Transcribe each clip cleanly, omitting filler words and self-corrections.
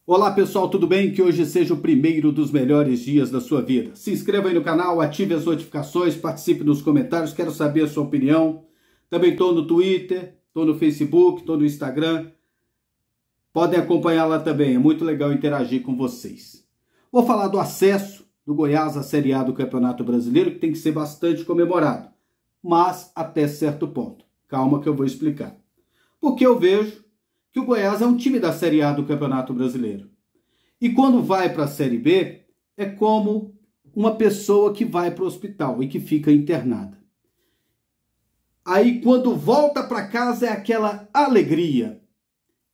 Olá pessoal, tudo bem? Que hoje seja o primeiro dos melhores dias da sua vida. Se inscreva aí no canal, ative as notificações, participe nos comentários, quero saber a sua opinião. Também estou no Twitter, estou no Facebook, estou no Instagram. Podem acompanhar lá também, é muito legal interagir com vocês. Vou falar do acesso do Goiás à Série A do Campeonato Brasileiro, que tem que ser bastante comemorado, mas até certo ponto. Calma que eu vou explicar. Porque eu vejo que o Goiás é um time da Série A do Campeonato Brasileiro. E quando vai para a Série B, é como uma pessoa que vai para o hospital e que fica internada. Aí quando volta para casa é aquela alegria,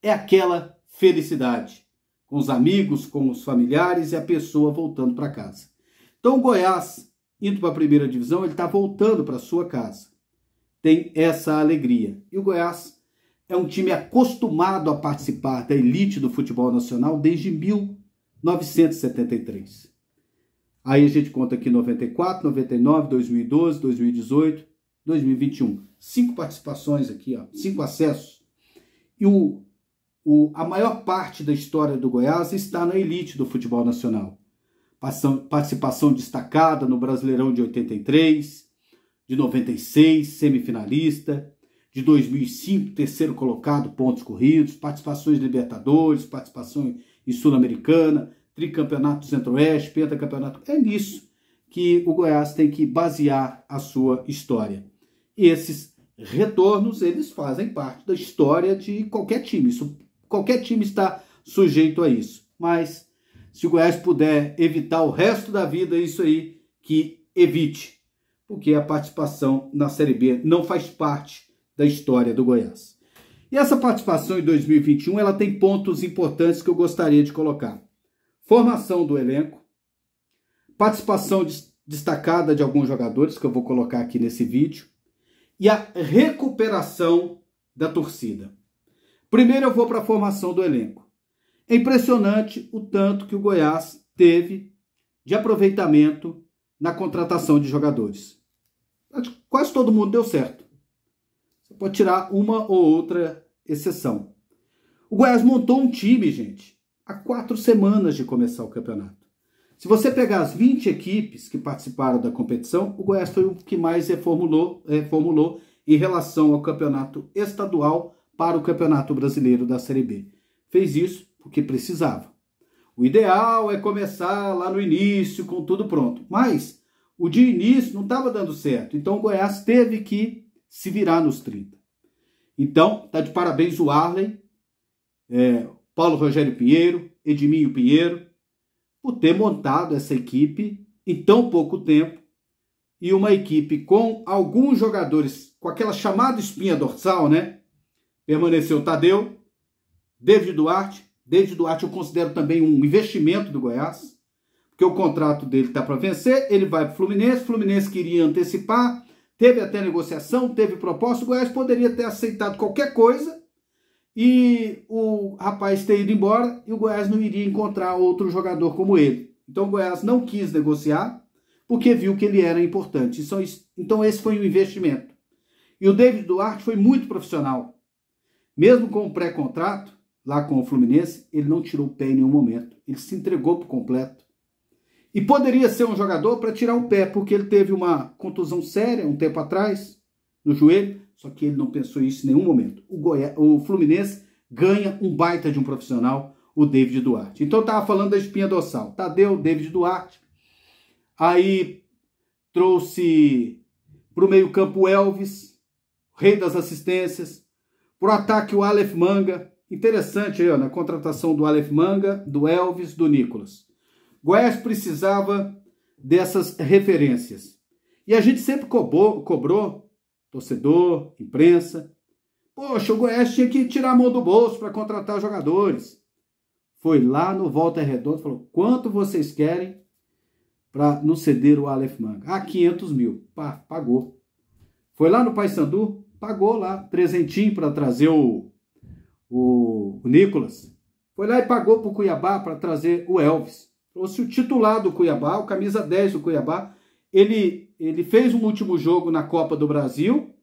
é aquela felicidade, com os amigos, com os familiares e a pessoa voltando para casa. Então o Goiás, indo para a primeira divisão, ele está voltando para sua casa. Tem essa alegria. E o Goiás é um time acostumado a participar da elite do futebol nacional desde 1973. Aí a gente conta aqui 94, 99, 2012, 2018, 2021. 5 participações aqui, ó, 5 acessos. E a maior parte da história do Goiás está na elite do futebol nacional. Participação destacada no Brasileirão de 83, de 96, semifinalista, de 2005, terceiro colocado, pontos corridos, participações em Libertadores, participação em Sul-Americana, tricampeonato do Centro-Oeste, pentacampeonato. É nisso que o Goiás tem que basear a sua história. E esses retornos, eles fazem parte da história de qualquer time. Qualquer time está sujeito a isso. Mas se o Goiás puder evitar o resto da vida, isso aí que evite. Porque a participação na Série B não faz parte da história do Goiás. E essa participação em 2021, ela tem pontos importantes que eu gostaria de colocar. Formação do elenco, participação destacada de alguns jogadores, que eu vou colocar aqui nesse vídeo, e a recuperação da torcida. Primeiro eu vou para a formação do elenco. É impressionante o tanto que o Goiás teve de aproveitamento na contratação de jogadores. Quase todo mundo deu certo. Você pode tirar uma ou outra exceção. O Goiás montou um time, gente, há 4 semanas de começar o campeonato. Se você pegar as 20 equipes que participaram da competição, o Goiás foi o que mais reformulou em relação ao campeonato estadual para o Campeonato Brasileiro da Série B. Fez isso porque precisava. O ideal é começar lá no início com tudo pronto. Mas o de início não estava dando certo. Então o Goiás teve que se virar nos 30. Então, tá de parabéns o Arley, Paulo Rogério Pinheiro, Edminho Pinheiro, por ter montado essa equipe em tão pouco tempo, e uma equipe com alguns jogadores com aquela chamada espinha dorsal, né? Permaneceu Tadeu, David Duarte. David Duarte eu considero também um investimento do Goiás, porque o contrato dele está para vencer, ele vai para o Fluminense queria antecipar, teve até negociação, teve proposta, o Goiás poderia ter aceitado qualquer coisa e o rapaz ter ido embora e o Goiás não iria encontrar outro jogador como ele. Então o Goiás não quis negociar porque viu que ele era importante. Então esse foi um investimento. E o David Duarte foi muito profissional. Mesmo com o pré-contrato, lá com o Fluminense, ele não tirou o pé em nenhum momento. Ele se entregou por completo. E poderia ser um jogador para tirar o pé, porque ele teve uma contusão séria um tempo atrás, no joelho, só que ele não pensou isso em nenhum momento. O Fluminense ganha um baita de um profissional, o David Duarte. Então eu estava falando da espinha dorsal. Tadeu, David Duarte. Aí trouxe para o meio-campo o Elvis, rei das assistências. Para o ataque o Aleph Manga. Interessante aí, ó, na contratação do Aleph Manga, do Elvis, do Nicolas. Goiás precisava dessas referências. E a gente sempre cobrou, torcedor, imprensa, poxa, o Goiás tinha que tirar a mão do bolso para contratar jogadores. Foi lá no Volta Redonda e falou, quanto vocês querem para nos ceder o Aleph Manga? 500 mil. Pá, pagou. Foi lá no Paysandu, pagou lá, trezentinho para trazer o Nicolas. Foi lá e pagou para o Cuiabá para trazer o Elvis. Trouxe o titular do Cuiabá, o camisa 10 do Cuiabá. Ele fez um último jogo na Copa do Brasil.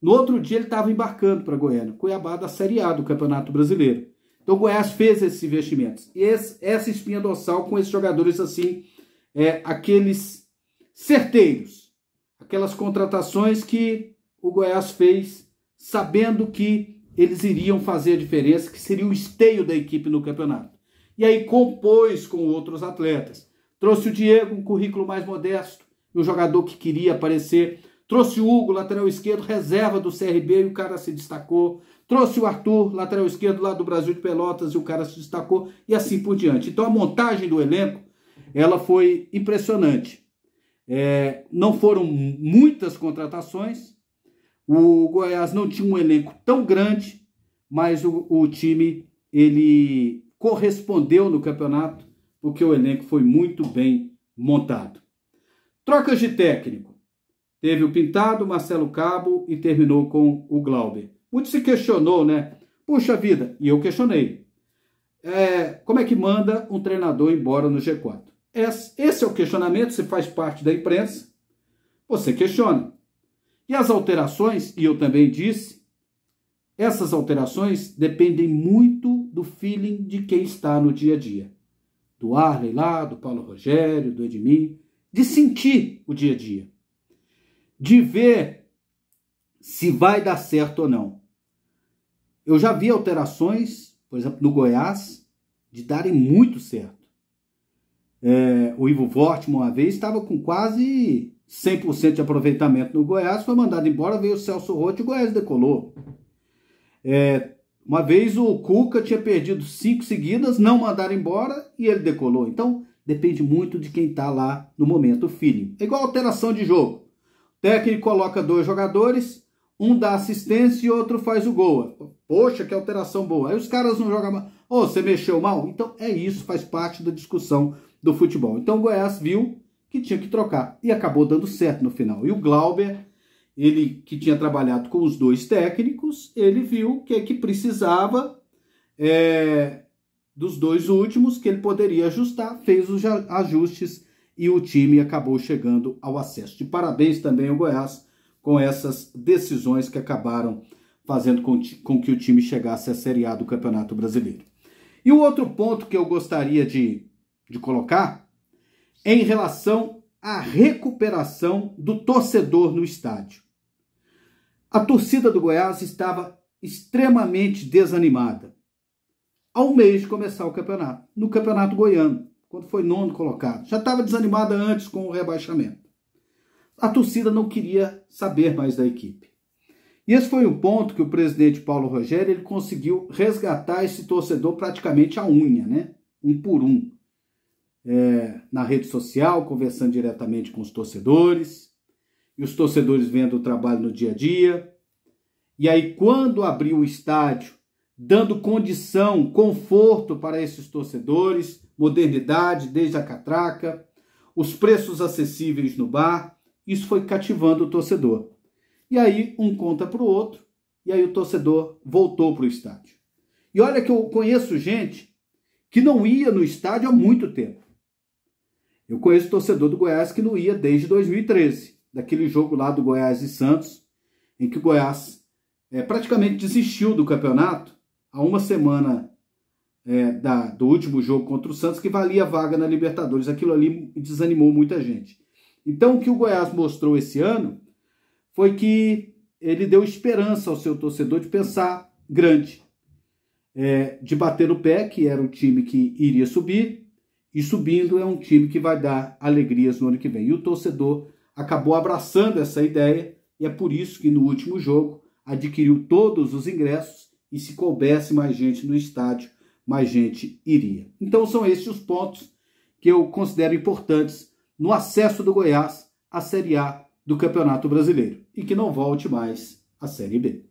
No outro dia ele estava embarcando para Goiânia. Cuiabá da Série A do Campeonato Brasileiro. Então o Goiás fez esses investimentos. E essa espinha dorsal com esses jogadores assim, aqueles certeiros, aquelas contratações que o Goiás fez sabendo que eles iriam fazer a diferença, que seria o esteio da equipe no campeonato. E aí compôs com outros atletas. Trouxe o Diego, um currículo mais modesto, um jogador que queria aparecer. Trouxe o Hugo, lateral esquerdo, reserva do CRB, e o cara se destacou. Trouxe o Arthur, lateral esquerdo lá do Brasil de Pelotas, e o cara se destacou, e assim por diante. Então a montagem do elenco, ela foi impressionante. Não foram muitas contratações, o Goiás não tinha um elenco tão grande, mas o time ele correspondeu no campeonato, porque o elenco foi muito bem montado. Trocas de técnico. Teve o Pintado, Marcelo Cabo e terminou com o Glauber. Muito se questionou, né? Puxa vida, e eu questionei. Como é que manda um treinador embora no G4? Esse é o questionamento, você faz parte da imprensa, você questiona. E as alterações, e eu também disse, essas alterações dependem muito do feeling de quem está no dia a dia. Do Arley lá, do Paulo Rogério, do Edmir, de sentir o dia a dia. De ver se vai dar certo ou não. Eu já vi alterações, por exemplo, no Goiás, de darem muito certo. O Ivo Wortmann, uma vez, estava com quase 100% de aproveitamento no Goiás, foi mandado embora, veio o Celso Roth e o Goiás decolou. Uma vez o Cuca tinha perdido 5 seguidas, não mandaram embora e ele decolou. Então, depende muito de quem está lá no momento, o feeling. É igual alteração de jogo. O técnico coloca 2 jogadores, um dá assistência e outro faz o gol. Poxa, que alteração boa. Aí os caras não jogam mal. Você mexeu mal? Então é isso, faz parte da discussão do futebol. Então o Goiás viu que tinha que trocar e acabou dando certo no final. E o Glauber, ele que tinha trabalhado com os 2 técnicos, ele viu que precisava dos 2 últimos, que ele poderia ajustar, fez os ajustes e o time acabou chegando ao acesso. De parabéns também ao Goiás com essas decisões que acabaram fazendo com que o time chegasse à Série A do Campeonato Brasileiro. E o outro ponto que eu gostaria de colocar é em relação à recuperação do torcedor no estádio. A torcida do Goiás estava extremamente desanimada ao mês de começar o campeonato, no Campeonato Goiano, quando foi 9º colocado. Já estava desanimada antes com o rebaixamento. A torcida não queria saber mais da equipe. E esse foi um ponto que o presidente Paulo Rogério ele conseguiu resgatar esse torcedor praticamente à unha, né? Um por um. Na rede social, conversando diretamente com os torcedores, e os torcedores vendo o trabalho no dia a dia. E aí, quando abriu o estádio, dando condição, conforto para esses torcedores, modernidade desde a catraca, os preços acessíveis no bar, isso foi cativando o torcedor. E aí, um conta para o outro, e aí o torcedor voltou para o estádio. E olha que eu conheço gente que não ia no estádio há muito tempo. Eu conheço torcedor do Goiás que não ia desde 2013, daquele jogo lá do Goiás e Santos, em que o Goiás praticamente desistiu do campeonato há uma semana do último jogo contra o Santos, que valia a vaga na Libertadores. Aquilo ali desanimou muita gente. Então, o que o Goiás mostrou esse ano foi que ele deu esperança ao seu torcedor de pensar grande, de bater no pé, que era o time que iria subir, e subindo é um time que vai dar alegrias no ano que vem. E o torcedor acabou abraçando essa ideia, e é por isso que no último jogo adquiriu todos os ingressos, e se coubesse mais gente no estádio, mais gente iria. Então são esses os pontos que eu considero importantes no acesso do Goiás à Série A do Campeonato Brasileiro, e que não volte mais à Série B.